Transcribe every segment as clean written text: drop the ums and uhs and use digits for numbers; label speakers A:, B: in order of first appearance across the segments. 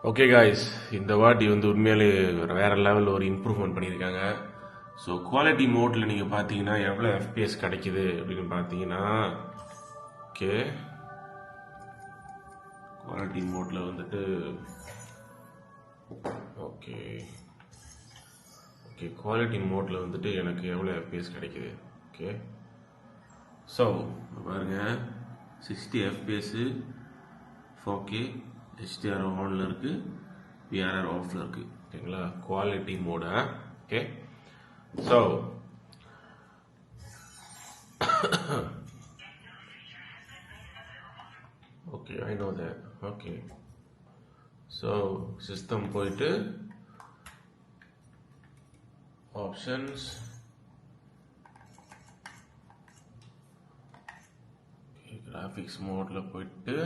A: Okay guys, இந்த வாட்டி வந்து உண்மையிலே வேறு லெவல் ஒரு இம்ப்ரூவ்மெண்ட் பண்ணியிருக்காங்க. ஸோ குவாலிட்டி மோடில் நீங்கள் பார்த்தீங்கன்னா எவ்வளோ எஃபிஎஸ் கிடைக்குது அப்படின்னு பார்த்தீங்கன்னா, ஓகே குவாலிட்டி மோடில் வந்துட்டு ஓகே ஓகே குவாலிட்டி மோடில் வந்துட்டு எனக்கு எவ்வளோ எஃபிஎஸ் கிடைக்குது. ஓகே ஸோ பாருங்க, 60 எஃபிஎஸ் 4K HDR ஆனில் இருக்குது, VRR ஆஃபில் இருக்குது. ஓகேங்களா, குவாலிட்டி மோட. Okay so okay I know that. Okay so system போயிட்டு ஆப்ஷன்ஸ், கிராஃபிக்ஸ் மோடில் போயிட்டு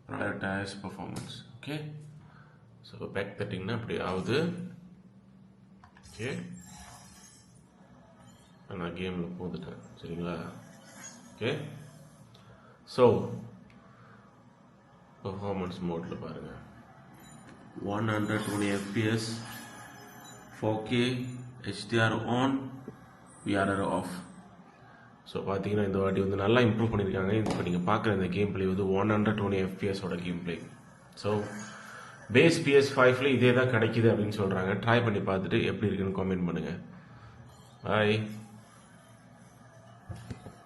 A: prioritize performance. Okay so back தட்டிங்கன்னா அப்படி ஆகுது. ஓகே நான் கேமில் போந்துட்டேன், சரிங்களா. ஓகே ஸோ பர்ஃபார்மன்ஸ் மோடில் பாருங்கள், 120 FPS 4K HDR on, VRR off. So பார்த்தீங்கன்னா இந்த வாட்டி வந்து நல்லா இம்ப்ரூவ் பண்ணியிருக்காங்க. இப்போ நீங்கள் பார்க்குற இந்த கேம் பிளே வந்து 120 FPSோட கேம் பிளே. ஸோ பேஸ் PS5ல இதே தான் கிடைக்கிது அப்படின்னு சொல்கிறாங்க. ட்ரை பண்ணி பார்த்துட்டு எப்படி இருக்குன்னு காமெண்ட் பண்ணுங்கள். பாய்.